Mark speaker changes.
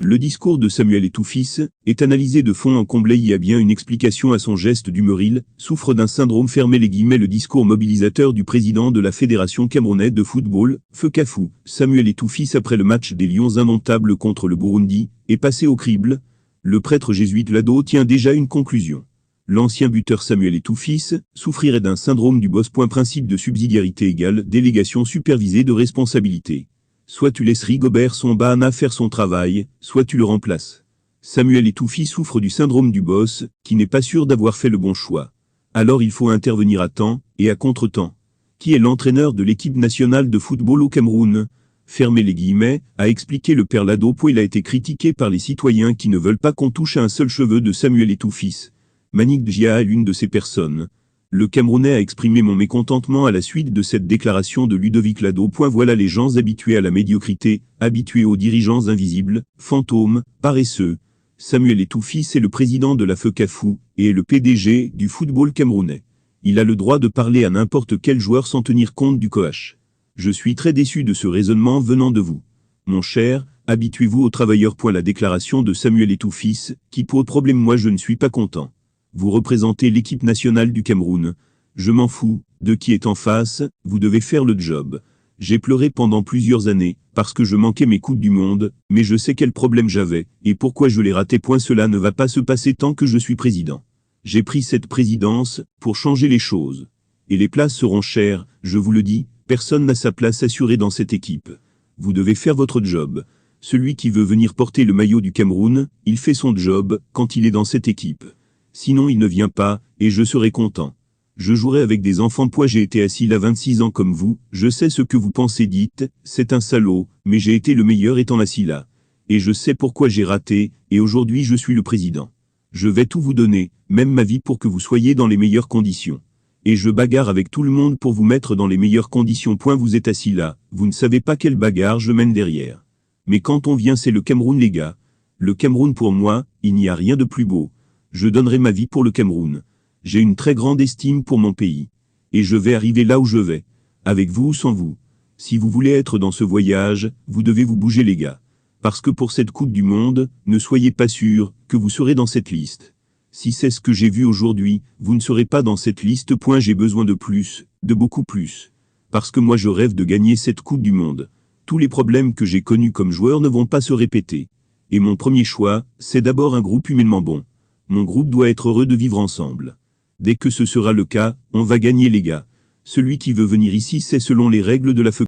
Speaker 1: Le discours de Samuel Eto'o-Fils est analysé de fond en comble et il y a bien une explication à son geste d'humoril, souffre d'un syndrome fermé les guillemets le discours mobilisateur du président de la Fédération camerounaise de football, Fekafou, Samuel Eto'o-Fils après le match des Lions indomptables contre le Burundi, est passé au crible. Le prêtre jésuite Lado tient déjà une conclusion. L'ancien buteur Samuel Eto'o-Fils souffrirait d'un syndrome du boss. Principe de subsidiarité égale délégation supervisée de responsabilité. Soit tu laisses Rigobert Song faire son travail, soit tu le remplaces. Samuel Eto'o-Fils souffre du syndrome du boss, qui n'est pas sûr d'avoir fait le bon choix. Alors il faut intervenir à temps, et à contre-temps. Qui est l'entraîneur de l'équipe nationale de football au Cameroun ? Fermez les guillemets, a expliqué le père Lado. Il a été critiqué par les citoyens qui ne veulent pas qu'on touche à un seul cheveu de Samuel Eto'o-Fils. Manik Djia est l'une de ces personnes. Le Camerounais a exprimé mon mécontentement à la suite de cette déclaration de Ludovic Lado. Voilà les gens habitués à la médiocrité, habitués aux dirigeants invisibles, fantômes, paresseux. Samuel Eto'o-Fils est le président de la Fekafou, et est le PDG du football camerounais. Il a le droit de parler à n'importe quel joueur sans tenir compte du coach. Je suis très déçu de ce raisonnement venant de vous. Mon cher, habituez-vous aux travailleurs. La déclaration de Samuel Eto'o-Fils, qui pose problème. Moi je ne suis pas content. Vous représentez l'équipe nationale du Cameroun. Je m'en fous de qui est en face, vous devez faire le job. J'ai pleuré pendant plusieurs années, parce que je manquais mes coupes du monde, mais je sais quel problème j'avais, et pourquoi je l'ai raté. Cela ne va pas se passer tant que je suis président. J'ai pris cette présidence pour changer les choses. Et les places seront chères, je vous le dis, personne n'a sa place assurée dans cette équipe. Vous devez faire votre job. Celui qui veut venir porter le maillot du Cameroun, il fait son job quand il est dans cette équipe. Sinon il ne vient pas, et je serai content. Je jouerai avec des enfants. J'ai été assis là 26 ans comme vous, je sais ce que vous pensez. Dites, c'est un salaud, mais j'ai été le meilleur étant assis là. Et je sais pourquoi j'ai raté, et aujourd'hui je suis le président. Je vais tout vous donner, même ma vie pour que vous soyez dans les meilleures conditions. Et je bagarre avec tout le monde pour vous mettre dans les meilleures conditions. Vous êtes assis là, vous ne savez pas quelle bagarre je mène derrière. Mais quand on vient, c'est le Cameroun les gars. Le Cameroun pour moi, il n'y a rien de plus beau. Je donnerai ma vie pour le Cameroun. J'ai une très grande estime pour mon pays. Et je vais arriver là où je vais. Avec vous ou sans vous. Si vous voulez être dans ce voyage, vous devez vous bouger les gars. Parce que pour cette Coupe du Monde, ne soyez pas sûr que vous serez dans cette liste. Si c'est ce que j'ai vu aujourd'hui, vous ne serez pas dans cette liste. J'ai besoin de plus, de beaucoup plus. Parce que moi je rêve de gagner cette Coupe du Monde. Tous les problèmes que j'ai connus comme joueur ne vont pas se répéter. Et mon premier choix, c'est d'abord un groupe humainement bon. Mon groupe doit être heureux de vivre ensemble. Dès que ce sera le cas, on va gagner les gars. Celui qui veut venir ici, c'est selon les règles de la